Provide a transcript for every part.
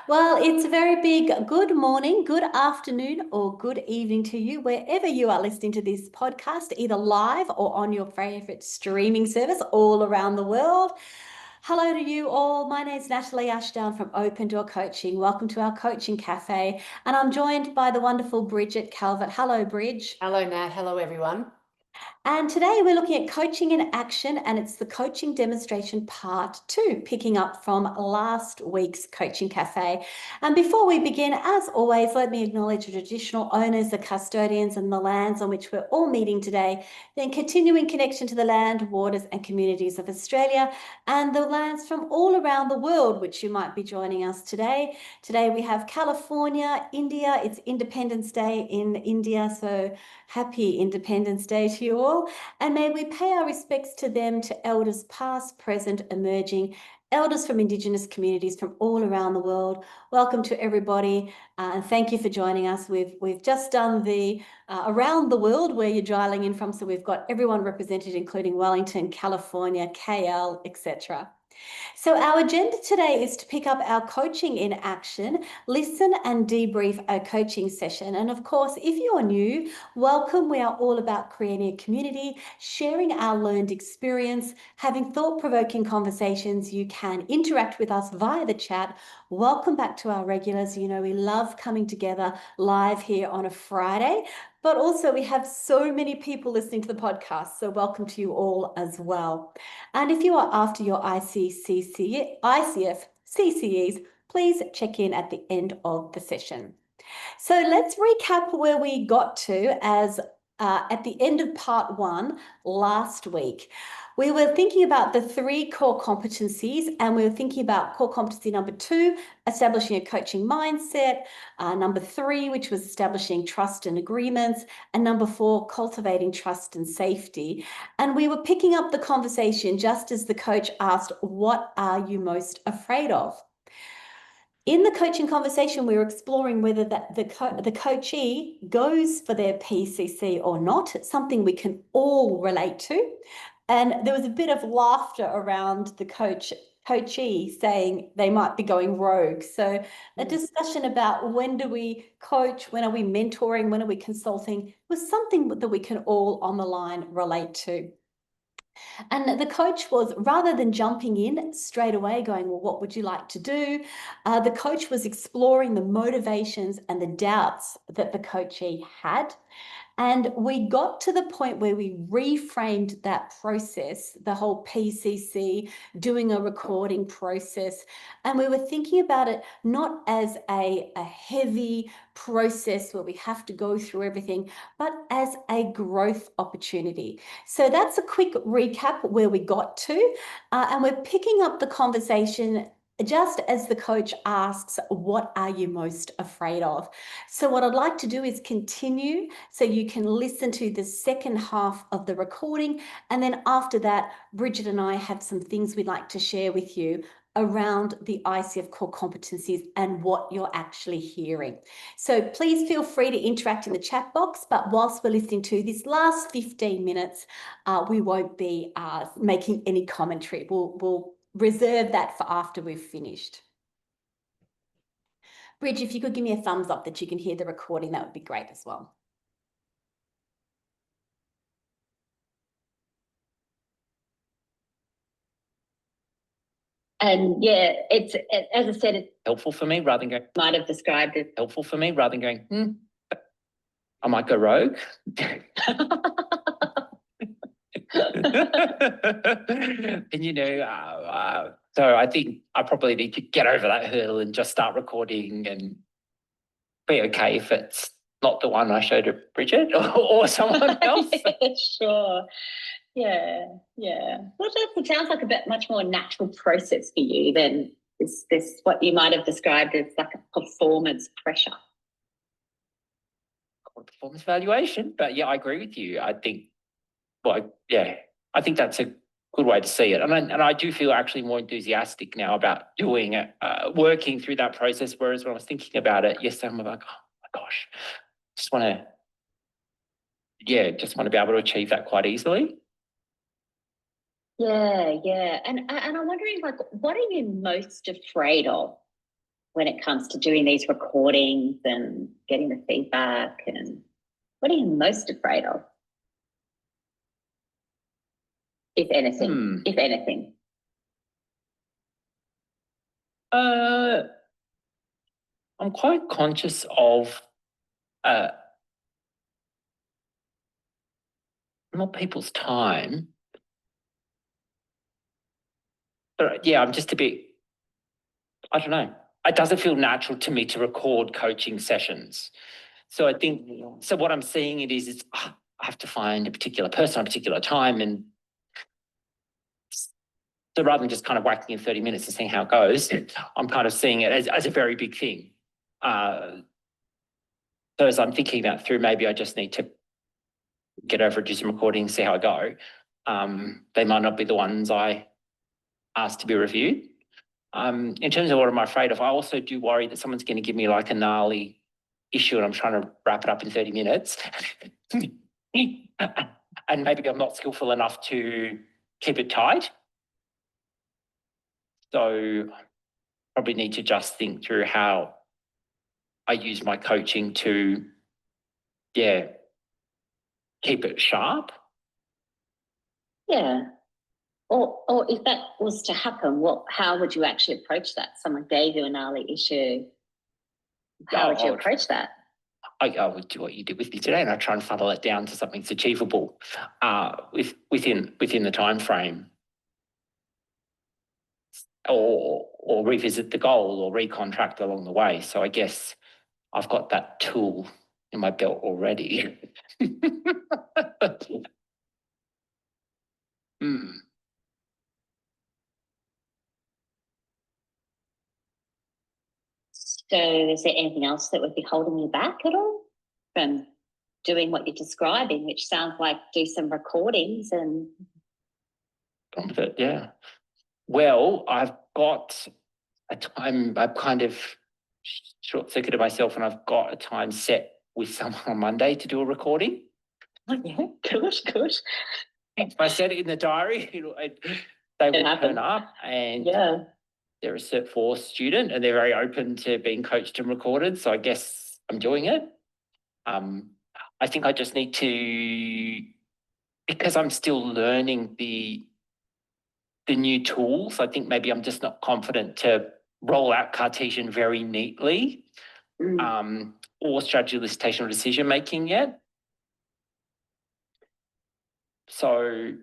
Well, it's a very big good morning, good afternoon, or good evening to you, wherever you are listening to this podcast, either live or on your favorite streaming service all around the world. Hello to you all. My name is Natalie Ashdown from Open Door Coaching. Welcome to our coaching cafe. And I'm joined by the wonderful Bridget Calvert. Hello, Bridge. Hello, Nat. Hello, everyone. And today we're looking at coaching in action, and it's the coaching demonstration part 2, picking up from last week's coaching cafe. And before we begin, as always, let me acknowledge the traditional owners, the custodians, and the lands on which we're all meeting today, then continuing connection to the land, waters, and communities of Australia, and the lands from all around the world, which you might be joining us today. Today we have California, India. It's Independence Day in India, so happy Independence Day to you all. And may we pay our respects to them, to elders past, present, emerging, elders from Indigenous communities from all around the world. Welcome to everybody, and thank you for joining us. We've just done the around the world where you're dialing in from, so we've got everyone represented, including Wellington, California, KL, etc. So our agenda today is to pick up our coaching in action, listen and debrief a coaching session. And of course, if you're new, welcome. We are all about creating a community, sharing our learned experience, having thought-provoking conversations. You can interact with us via the chat. Welcome back to our regulars. You know, we love coming together live here on a Friday, but also we have so many people listening to the podcast. So welcome to you all as well. And if you are after your ICF CCEs, please check in at the end of the session. So let's recap where we got to as at the end of part 1 last week. We were thinking about the 3 core competencies, and we were thinking about core competency number 2, establishing a coaching mindset, number 3, which was establishing trust and agreements, and number 4, cultivating trust and safety. And we were picking up the conversation just as the coach asked, what are you most afraid of? In the coaching conversation, we were exploring whether the coachee goes for their PCC or not. It's something we can all relate to. And there was a bit of laughter around the coachee saying they might be going rogue. So a discussion about when do we coach, when are we mentoring, when are we consulting, was something that we can all on the line relate to. And the coach was, rather than jumping in straight away going, well, what would you like to do? The coach was exploring the motivations and the doubts that the coachee had. And we got to the point where we reframed that process, the whole PCC, doing a recording process. And we were thinking about it not as a heavy process where we have to go through everything, but as a growth opportunity. So that's a quick recap where we got to. And we're picking up the conversation just as the coach asks, what are you most afraid of? So what I'd like to do is continue so you can listen to the second half of the recording. And then after that, Bridget and I have some things we'd like to share with you around the ICF Core Competencies and what you're actually hearing. So please feel free to interact in the chat box, but whilst we're listening to this last 15 minutes, we won't be making any commentary. We'll reserve that for after we've finished. Bridge, if you could give me a thumbs up that you can hear the recording, that would be great as well. And yeah, it's as I said, it's Helpful for me rather than going, might have described it. helpful for me rather than going, I might go rogue. And, you know, so I think I probably need to get over that hurdle and just start recording and be okay if it's not the one I showed to Bridget or someone else. Yeah, sure. Yeah. Well, it sounds like a bit much more natural process for you than this what you might have described as like a performance pressure. Performance evaluation, but yeah, I agree with you. I think, I think that's a good way to see it. And I do feel actually more enthusiastic now about doing it, working through that process. Whereas when I was thinking about it yesterday, I'm like, oh my gosh, just want to be able to achieve that quite easily. Yeah. And I'm wondering, like, what are you most afraid of? when it comes to doing these recordings and getting the feedback? And what are you most afraid of? If anything, if anything. I'm quite conscious of not people's time, but yeah, I'm just a bit, I don't know. It doesn't feel natural to me to record coaching sessions. So I think, so what I'm seeing it is I have to find a particular person, a particular time. And so rather than just kind of whacking in 30 minutes and seeing how it goes, I'm kind of seeing it as a very big thing. So as I'm thinking that through, maybe I just need to get over it, do some recordings, see how I go. They might not be the ones I asked to be reviewed. In terms of what I'm afraid of, I also do worry that someone's going to give me like a gnarly issue and I'm trying to wrap it up in 30 minutes. And maybe I'm not skillful enough to keep it tight. So probably need to just think through how I use my coaching to, keep it sharp. Yeah. Or if that was to happen, how would you actually approach that? Someone gave you a gnarly issue. How would you approach that? I would do what you did with me today, and I try and funnel it down to something that's achievable within the time frame, or revisit the goal or recontract along the way. So I guess I've got that tool in my belt already. So is there anything else that would be holding you back at all from doing what you're describing, which sounds like do some recordings and... Yeah. Well, I've got a time, I've kind of short-circuited myself and I've got a time set with someone on Monday to do a recording. Oh, yeah, good. If I set it in the diary, they will turn up, and they're a Cert 4 student and they're very open to being coached and recorded. So I guess I'm doing it. I think I just need to, because I'm still learning the new tools, I think maybe I'm just not confident to roll out Cartesian very neatly, or strategy elicitation or decision making yet. So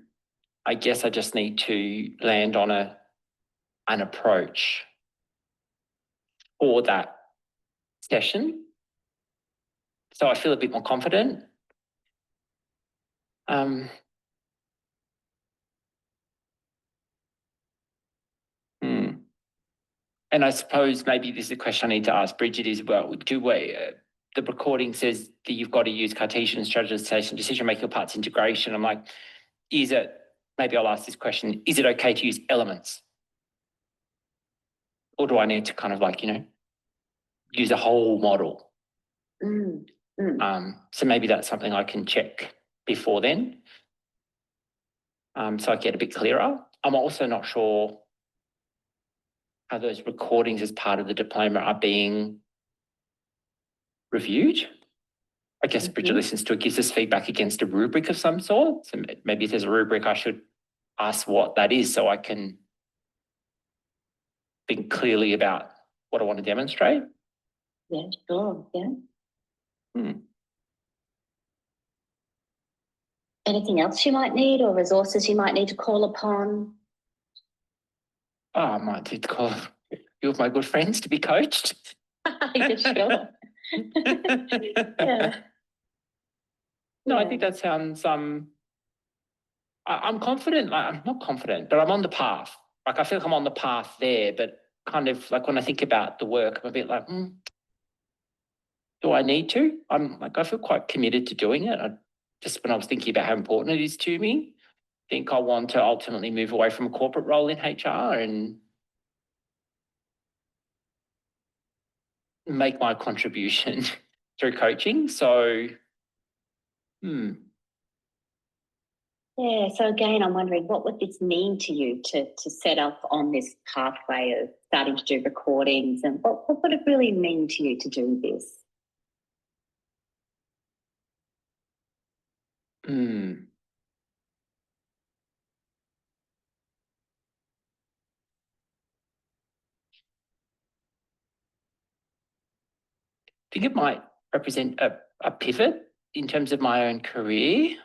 I guess I just need to land on an approach for that session. So I feel a bit more confident. And I suppose maybe this is a question I need to ask Bridget is, well, the recording says that you've got to use Cartesian strategization, decision-making parts integration. I'm like, maybe I'll ask this question, is it okay to use elements? Or do I need to kind of like, use a whole model? So maybe that's something I can check before then. So I get a bit clearer. I'm also not sure how those recordings as part of the diploma are being reviewed. I guess Bridget listens to it, gives us feedback against a rubric of some sort. So maybe if there's a rubric, I should ask what that is so I can think clearly about what I want to demonstrate. Yeah, sure, yeah. Anything else you might need or resources you might need to call upon? Oh, I might need to call a few of my good friends to be coached. Yeah, sure. Yeah. No, I think that sounds, I'm confident, I'm not confident, but I'm on the path. Like I feel like I'm on the path there, but kind of like when I think about the work, I'm a bit like, do I need to? I feel quite committed to doing it. Just when I was thinking about how important it is to me, I think I want to ultimately move away from a corporate role in HR and make my contribution through coaching. So, Yeah, so again, I'm wondering, what would this mean to you to set off on this pathway of starting to do recordings, and what would it really mean to you to do this? I think it might represent a pivot in terms of my own career,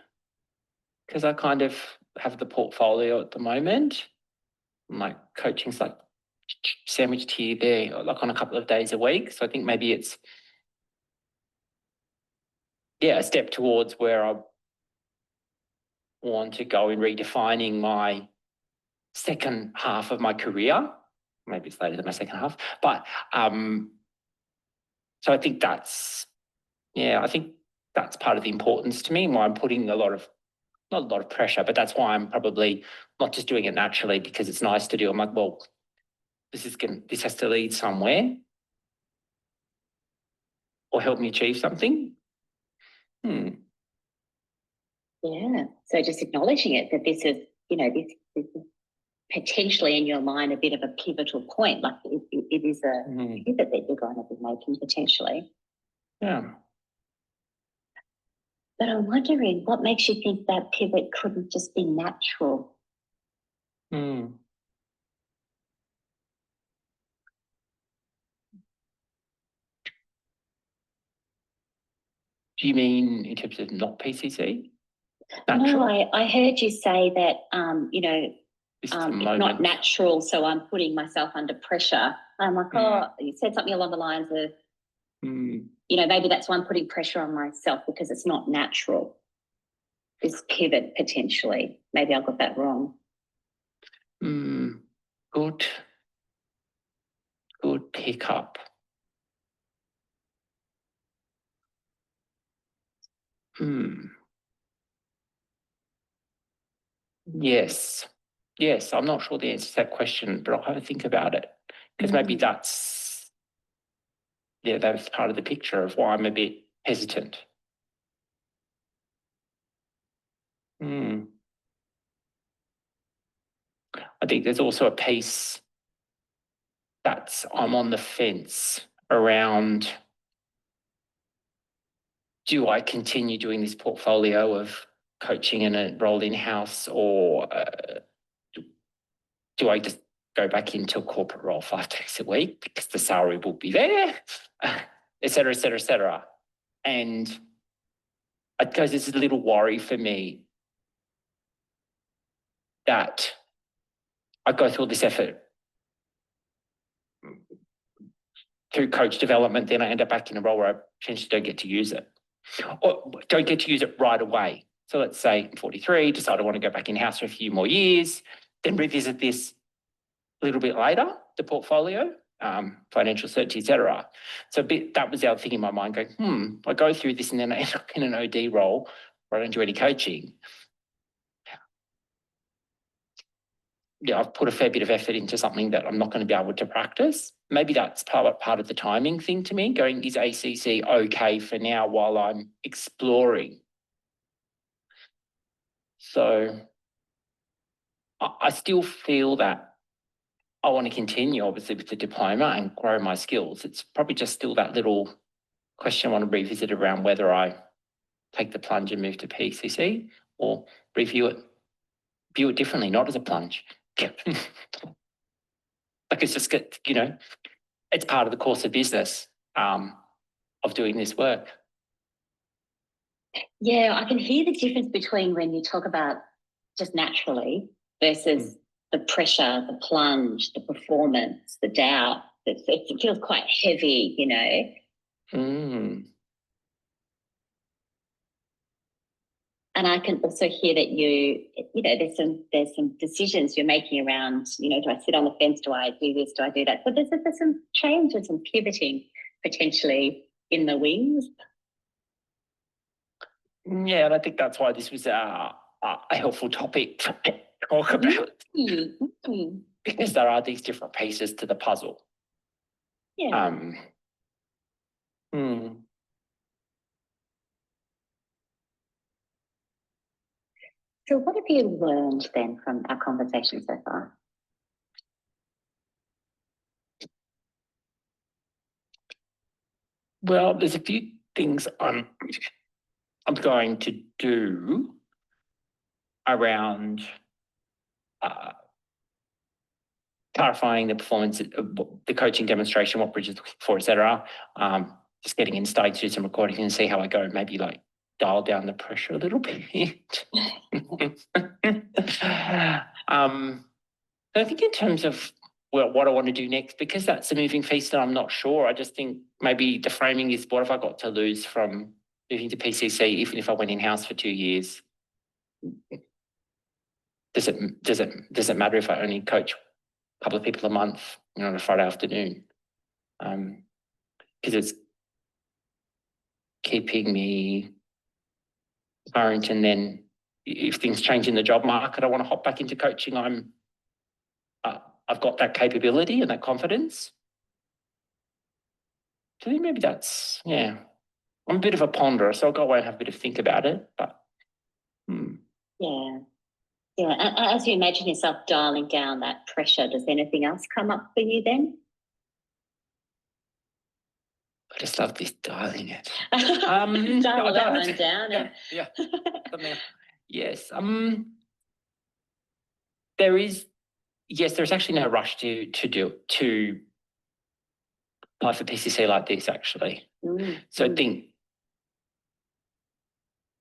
because I kind of have the portfolio at the moment. My coaching's like sandwiched here, there, like on a couple of days a week. So I think maybe it's, a step towards where I want to go in redefining my second half of my career. Maybe it's later than my second half, but so I think that's, I think that's part of the importance to me, why I'm putting not a lot of pressure, but that's why I'm probably not just doing it naturally because it's nice to do. I'm like, well, this has to lead somewhere or help me achieve something. Yeah. So just acknowledging it, that this is, this is potentially in your mind a bit of a pivotal point, like it is a pivot that you're going to be making potentially. Yeah. But I'm wondering, what makes you think that pivot couldn't just be natural? Do you mean in terms of not PCC? Natural? No, I heard you say that, it's not natural, so I'm putting myself under pressure. I'm like, you said something along the lines of, maybe that's why I'm putting pressure on myself because it's not natural. This pivot potentially. Maybe I got that wrong. Good pickup. Yes, I'm not sure the answer to that question, but I'll have a think about it, because maybe that's part of the picture of why I'm a bit hesitant. I think there's also a piece that's I'm on the fence around, do I continue doing this portfolio of coaching in a role in-house, or do I just go back into a corporate role 5 days a week because the salary will be there, et cetera, et cetera, et cetera. And I suppose there's a little worry for me that I go through all this effort through coach development, then I end up back in a role where I potentially don't get to use it, or don't get to use it right away. So let's say I'm 43, decide I want to go back in-house for a few more years, then revisit this a little bit later, the portfolio, financial certainty, et cetera. So that was the other thing in my mind going, I go through this and then I end up in an OD role where I don't do any coaching. Yeah, I've put a fair bit of effort into something that I'm not going to be able to practice. Maybe that's part of the timing thing to me, going, is ACC okay for now while I'm exploring? So I still feel that I want to continue, obviously, with the diploma and grow my skills. It's probably just still that little question I want to revisit around whether I take the plunge and move to PCC or view it differently, not as a plunge. Like it's just, it's part of the course of business of doing this work. Yeah, I can hear the difference between when you talk about just naturally versus the pressure, the plunge, the performance, the doubt. It feels quite heavy, And I can also hear that there's some decisions you're making around, do I sit on the fence? Do I do this? Do I do that? So there's some changes and pivoting potentially in the wings. Yeah, and I think that's why this was a helpful topic to talk about. Because there are these different pieces to the puzzle. Yeah. So what have you learned then from our conversation so far? Well, there's a few things I'm going to do around clarifying the performance, the coaching demonstration, what Bridget's looking for, etc. Just getting in, starting to do some recording and see how I go. Maybe like dial down the pressure a little bit. I think in terms of what I want to do next, because that's a moving feast and I'm not sure, I just think maybe the framing is, what have I got to lose from moving to PCC, even if I went in-house for 2 years? Does it matter if I only coach a couple of people a month, on a Friday afternoon? Because it's keeping me current, and then if things change in the job market, I want to hop back into coaching. I've got that capability and that confidence. So I think maybe that's, I'm a bit of a ponderer, so I'll go away and have a bit of think about it. But yeah. And as you imagine yourself dialing down that pressure, does anything else come up for you then? I just love this dialing it. Dial that one down. Yeah. Yes. There's actually no rush to apply for PCC like this, actually. So I think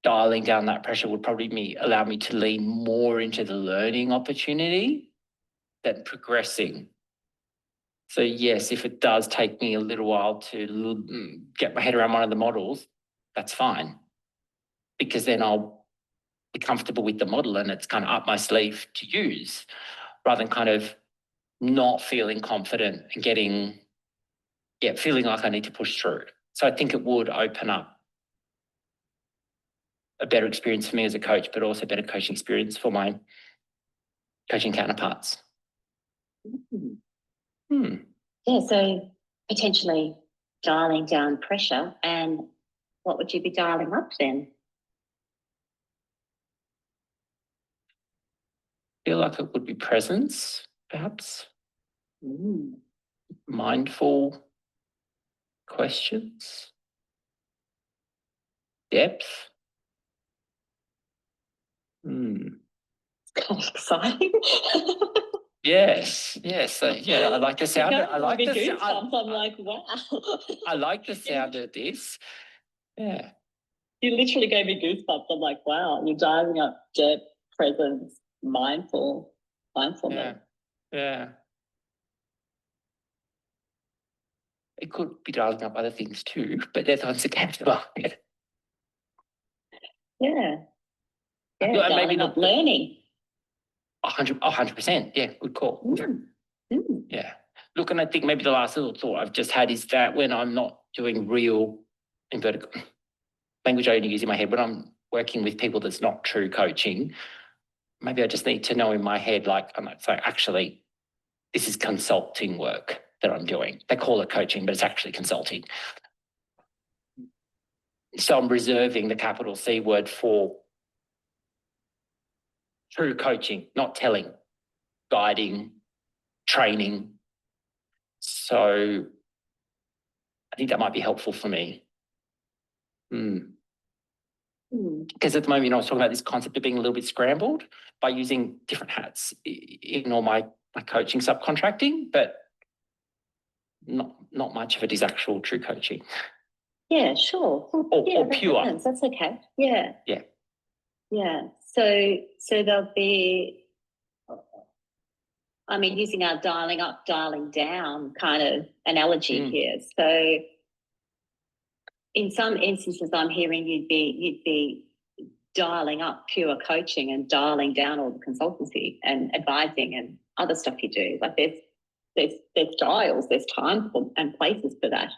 dialing down that pressure would probably allow me to lean more into the learning opportunity than progressing. So yes, if it does take me a little while to get my head around one of the models, that's fine, because then I'll be comfortable with the model and it's kind of up my sleeve to use, rather than kind of not feeling confident and feeling like I need to push through. So I think it would open up a better experience for me as a coach, but also a better coaching experience for my coaching counterparts. Yeah, so potentially dialing down pressure, and what would you be dialing up then? I feel like it would be presence, perhaps. Mindful questions. Depth. It's kind of exciting. Yes. I like the sound. I like the sound. I'm like, wow. I like the sound of this. Yeah. You literally gave me goosebumps. I'm like, wow, you're dialing up depth, presence, mindfulness. Yeah. It could be dialing up other things too, but that's once again the market. Yeah. Dialing up learning. 100%. Yeah, good call. Yeah. Look, and I think maybe the last little thought I've just had is that when I'm not doing real inverted language I only use in my head, when I'm working with people that's not true coaching, maybe I just need to know in my head, so actually, this is consulting work that I'm doing. They call it coaching, but it's actually consulting. So I'm reserving the capital C word for true coaching, not telling, guiding, training. So I think that might be helpful for me. Because at the moment, I was talking about this concept of being a little bit scrambled by using different hats in all my coaching subcontracting, but not much of it is actual true coaching. Yeah, sure. Or pure. That's okay. Yeah. So there'll be, using our dialing up, dialing down kind of analogy here. So in some instances, I'm hearing you'd be dialing up pure coaching and dialing down all the consultancy and advising and other stuff you do. Like there's dials, there's time and places for that.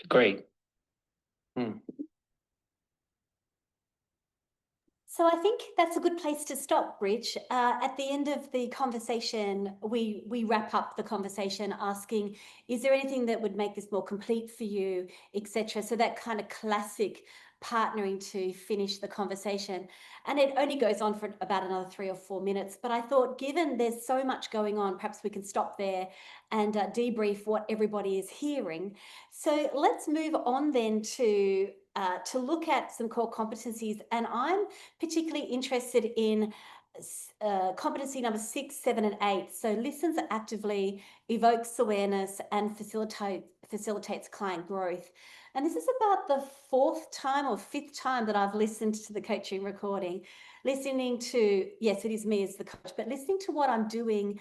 Great. So I think that's a good place to stop, Bridge. At the end of the conversation, we wrap up the conversation asking, is there anything that would make this more complete for you, etc. So that kind of classic partnering to finish the conversation. And it only goes on for about another 3 or 4 minutes. But I thought, given there's so much going on, perhaps we can stop there and debrief what everybody is hearing. So let's move on then to look at some core competencies. And I'm particularly interested in competency number 6, 7, and 8. So listens actively, evokes awareness, and facilitates client growth. And this is about the 4th time or 5th time that I've listened to the coaching recording, listening to, yes, it is me as the coach, but listening to what I'm doing.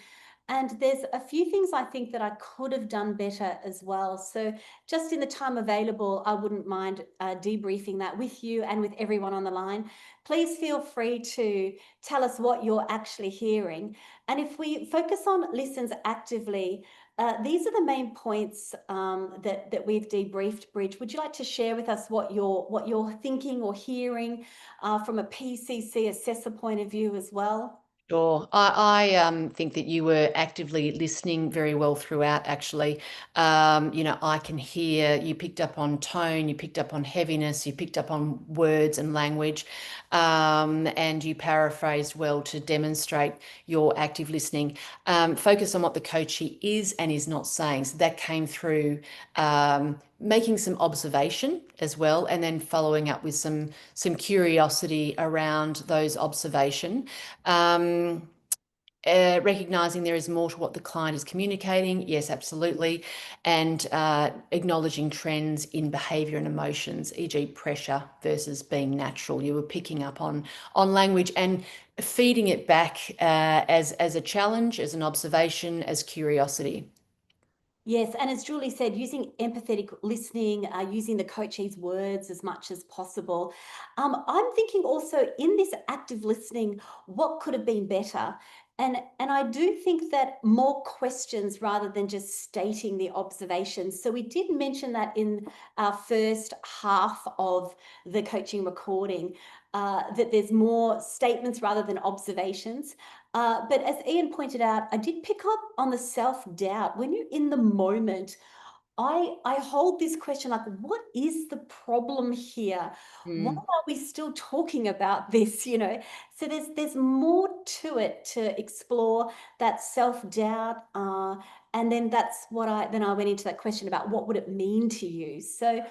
And there's a few things I think that I could have done better as well. So just in the time available, I wouldn't mind debriefing that with you and with everyone on the line. Please feel free to tell us what you're actually hearing. And if we focus on listens actively, these are the main points that we've debriefed. Bridge, would you like to share with us what you're thinking or hearing from a PCC assessor point of view as well? Sure. I think that you were actively listening very well throughout, actually. I can hear you picked up on tone, you picked up on heaviness, you picked up on words and language, and you paraphrased well to demonstrate your active listening. Focus on what the coachee is and is not saying. So that came through making some observation as well, and then following up with some curiosity around those observation. Recognizing there is more to what the client is communicating. Yes, absolutely. And acknowledging trends in behavior and emotions, e.g. pressure versus being natural. You were picking up on language and feeding it back as a challenge, as an observation, as curiosity. Yes, and as Julie said, using empathetic listening, using the coachee's words as much as possible. I'm thinking also in this active listening, what could have been better? And I do think that more questions rather than just stating the observations. So we did mention that in our first half of the coaching recording, that there's more statements rather than observations. But as Ian pointed out, I did pick up on the self-doubt. When you're in the moment, I hold this question like, what is the problem here? Why are we still talking about this? So there's more to it to explore, that self-doubt. And then that's what I went into that question about what would it mean to you? So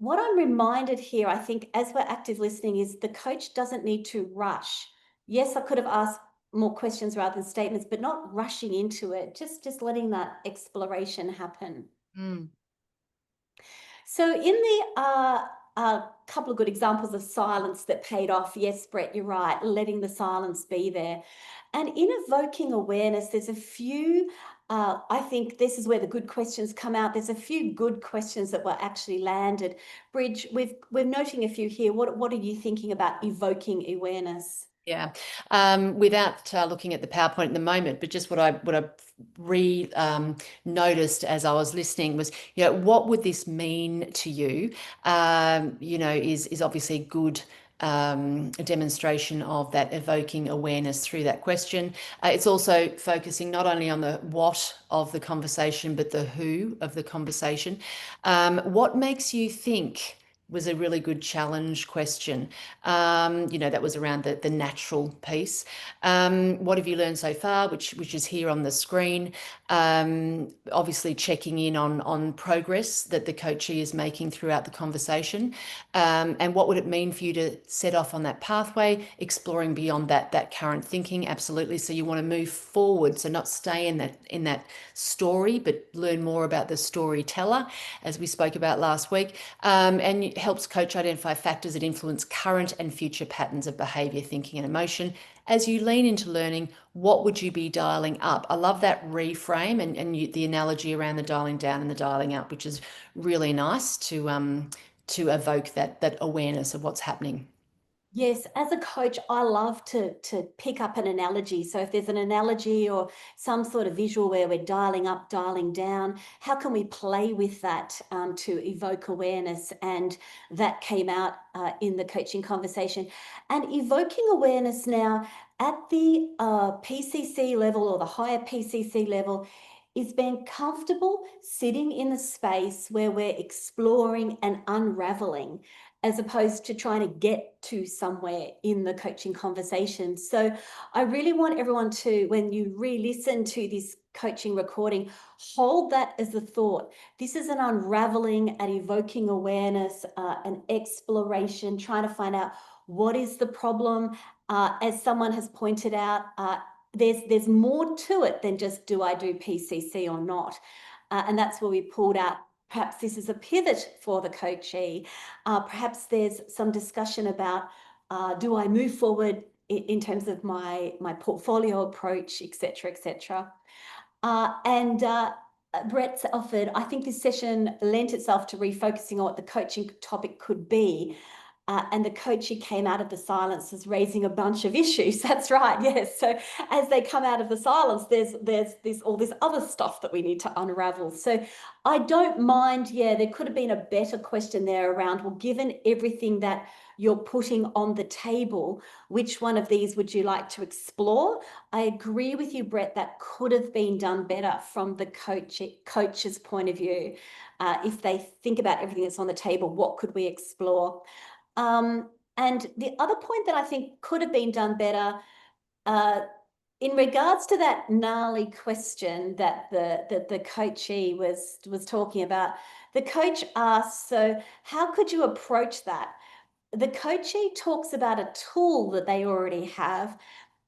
what I'm reminded here, I think, as we're active listening, is the coach doesn't need to rush. Yes, I could have asked more questions rather than statements, but not rushing into it, just letting that exploration happen. So in the couple of good examples of silence that paid off, yes, Brett, you're right, letting the silence be there. And in evoking awareness, there's a few, I think this is where the good questions come out. There's a few good questions that were actually landed. Bridge, we're noting a few here. What are you thinking about evoking awareness? Yeah, without looking at the PowerPoint at the moment, but just what I noticed as I was listening was, what would this mean to you? Is obviously good. A demonstration of that evoking awareness through that question. It's also focusing not only on the what of the conversation, but the who of the conversation. What makes you think was a really good challenge question. That was around the natural piece. What have you learned so far, which is here on the screen? Obviously checking in on progress that the coachee is making throughout the conversation. And what would it mean for you to set off on that pathway, exploring beyond that current thinking? Absolutely. So you want to move forward, so not stay in that story, but learn more about the storyteller, as we spoke about last week. And it helps coach identify factors that influence current and future patterns of behavior, thinking, and emotion. As you lean into learning, what would you be dialing up? I love that reframe and the analogy around the dialing down and the dialing up, which is really nice to evoke that awareness of what's happening. Yes, as a coach, I love to pick up an analogy. So if there's an analogy or some sort of visual where we're dialing up, dialing down, how can we play with that to evoke awareness? And that came out in the coaching conversation. And evoking awareness now at the PCC level or the higher PCC level is being comfortable sitting in the space where we're exploring and unraveling. as opposed to trying to get to somewhere in the coaching conversation. So I really want everyone to, when you re-listen to this coaching recording, hold that as a thought. This is an unraveling, an evoking awareness, an exploration, trying to find out what is the problem. As someone has pointed out, there's more to it than just, do I do PCC or not? And that's where we pulled out, perhaps this is a pivot for the coachee. Perhaps there's some discussion about, do I move forward in terms of my portfolio approach, etc., etc. Brett's offered, I think this session lent itself to refocusing on what the coaching topic could be. And the coachee came out of the silence as raising a bunch of issues. That's right, yes. So as they come out of the silence, there's all this other stuff that we need to unravel. So I don't mind, yeah, there could have been a better question there around, well, given everything that you're putting on the table, which one of these would you like to explore? I agree with you, Brett, that could have been done better from the coach's point of view. If they think about everything that's on the table, what could we explore? And the other point that I think could have been done better, in regards to that gnarly question that the coachee was talking about, the coach asked, so how could you approach that? The coachee talks about a tool that they already have,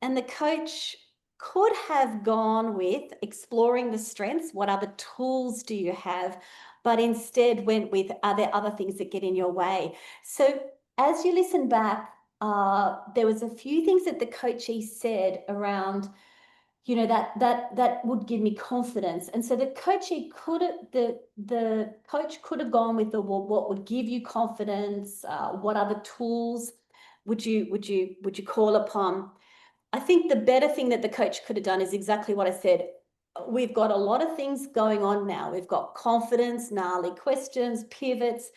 and the coach could have gone with exploring the strengths. What other tools do you have? But instead went with, are there other things that get in your way? So as you listen back, there was a few things that the coachee said around, that would give me confidence. And so the coachee could have, the coach could have gone with what would give you confidence, what other tools would you call upon? I think the better thing that the coach could have done is exactly what I said. We've got a lot of things going on now. We've got confidence, gnarly questions, pivots,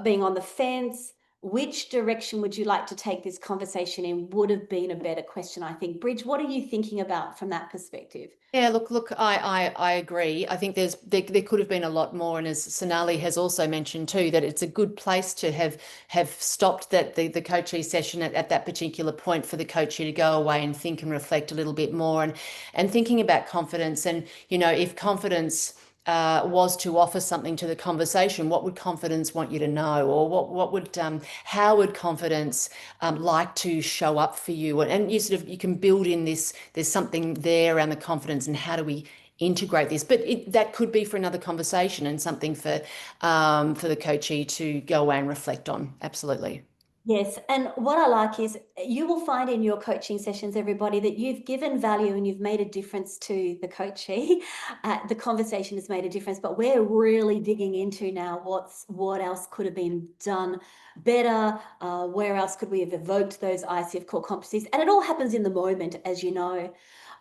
being on the fence. Which direction would you like to take this conversation in would have been a better question, I think. Bridge, what are you thinking about from that perspective? Yeah, look, I agree. I think there could have been a lot more, and as Sonali has also mentioned too, that it's a good place to have stopped the coachee session at that particular point for the coachee to go away and think and reflect a little bit more, and thinking about confidence, and if confidence was to offer something to the conversation, what would confidence want you to know, or what would how would confidence like to show up for you? And you can build in this. There's something there around the confidence, and how do we integrate this? But that could be for another conversation, and something for the coachee to go away and reflect on. Absolutely. Yes, and what I like is you will find in your coaching sessions, everybody, that you've given value and you've made a difference to the coachee. The conversation has made a difference, but we're really digging into now what else could have been done better, where else could we have evoked those ICF core competencies, and it all happens in the moment, as you know.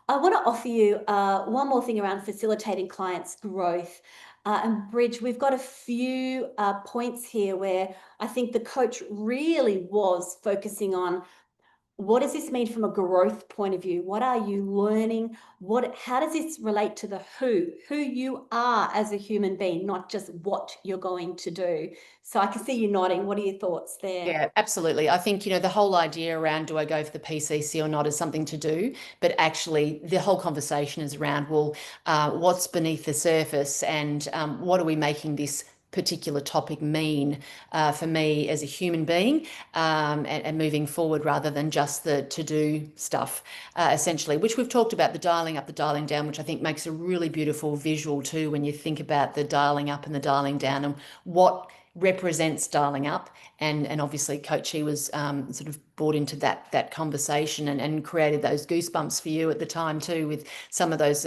I want to offer you one more thing around facilitating clients' growth. And Bridge, we've got a few points here where I think the coach really was focusing on, what does this mean from a growth point of view? What are you learning? How does this relate to the who you are as a human being, not just what you're going to do? So I can see you nodding. What are your thoughts there? Yeah, absolutely. I think, the whole idea around, do I go for the PCC or not, is something to do, but actually the whole conversation is around, well, what's beneath the surface, and what are we making this particular topic mean for me as a human being, and moving forward, rather than just the to-do stuff, essentially, which we've talked about, the dialing up, the dialing down, which I think makes a really beautiful visual too, when you think about the dialing up and the dialing down, and what represents dialing up, and obviously coachee was sort of brought into that conversation, and created those goosebumps for you at the time too, with some of those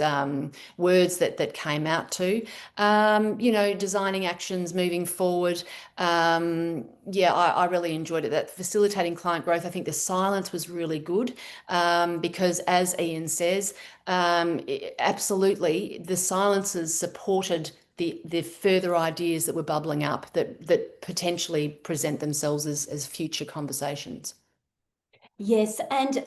words that came out too. Designing actions moving forward. Yeah, I really enjoyed it. That facilitating client growth, I think the silence was really good, because as Ian says, absolutely the silences supported the further ideas that were bubbling up, that potentially present themselves as future conversations. Yes, and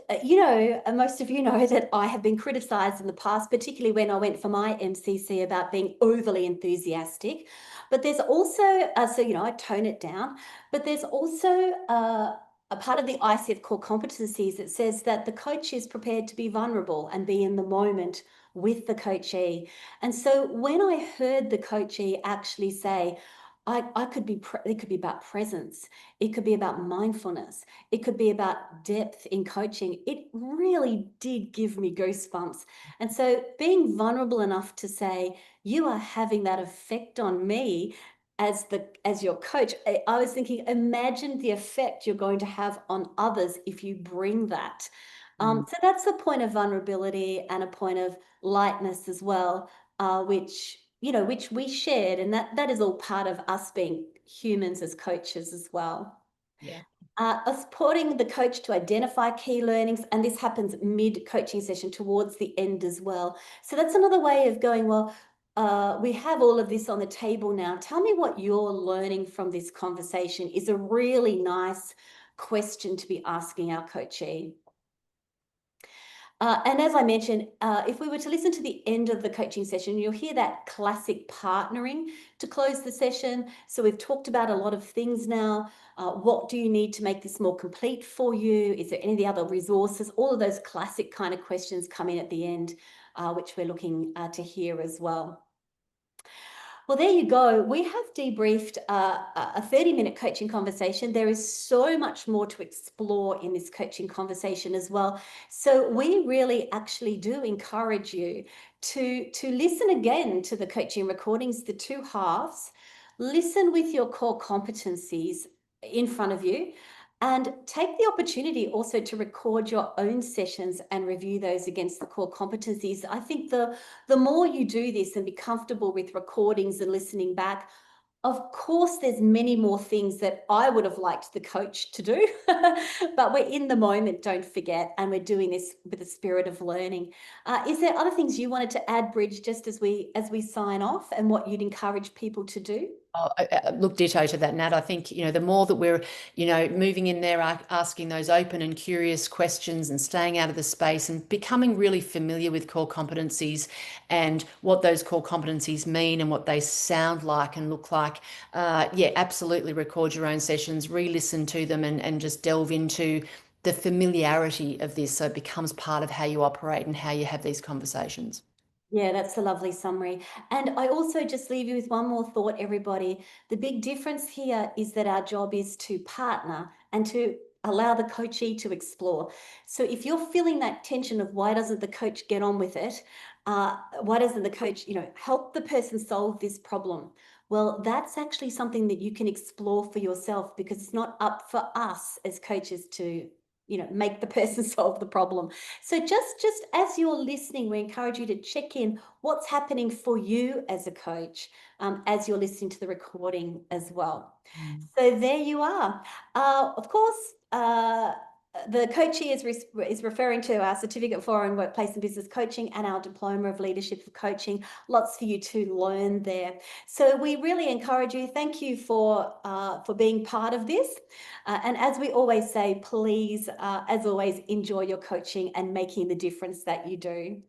most of you know that I have been criticised in the past, particularly when I went for my MCC, about being overly enthusiastic. But there's also, I tone it down. But there's also a part of the ICF Core Competencies that says that the coach is prepared to be vulnerable and be in the moment with the coachee. And so when I heard the coachee actually say, it could be about presence, it could be about mindfulness, it could be about depth in coaching. It really did give me goosebumps. And so being vulnerable enough to say, you are having that effect on me as your coach, I was thinking, imagine the effect you're going to have on others if you bring that. So that's a point of vulnerability and a point of lightness as well, which we shared, and that is all part of us being humans as coaches as well. Yeah. Supporting the coach to identify key learnings, and this happens mid-coaching session towards the end as well. So that's another way of going, well, we have all of this on the table now. Tell me what you're learning from this conversation is a really nice question to be asking our coachee. And as I mentioned, if we were to listen to the end of the coaching session, you'll hear that classic partnering to close the session. So we've talked about a lot of things now. What do you need to make this more complete for you? Is there any of the other resources? All of those classic kind of questions come in at the end, which we're looking to hear as well. Well, there you go. We have debriefed a 30-minute coaching conversation. There is so much more to explore in this coaching conversation as well. So we really actually do encourage you to listen again to the coaching recordings, the two halves. Listen with your core competencies in front of you, and take the opportunity also to record your own sessions and review those against the core competencies. I think the more you do this and be comfortable with recordings and listening back, of course, there's many more things that I would have liked the coach to do, but we're in the moment, don't forget, and we're doing this with a spirit of learning. Is there other things you wanted to add, Bridge, just as we sign off, and what you'd encourage people to do? Oh, look, ditto to that, Nat. I think, the more that we're, moving in there, asking those open and curious questions and staying out of the space and becoming really familiar with core competencies and what those core competencies mean and what they sound like and look like. Yeah, absolutely record your own sessions, re-listen to them and just delve into the familiarity of this so it becomes part of how you operate and how you have these conversations. Yeah, that's a lovely summary. And I also just leave you with one more thought, everybody. The big difference here is that our job is to partner and to allow the coachee to explore. So if you're feeling that tension of why doesn't the coach get on with it? Why doesn't the coach, help the person solve this problem? Well, that's actually something that you can explore for yourself, because it's not up for us as coaches to, make the person solve the problem. So just as you're listening, we encourage you to check in what's happening for you as a coach, as you're listening to the recording as well. So there you are. Of course, the coachee is referring to our certificate for in workplace and business coaching and our diploma of leadership of coaching. Lots for you to learn there. So we really encourage you. Thank you for being part of this. And as we always say, please, as always, enjoy your coaching and making the difference that you do.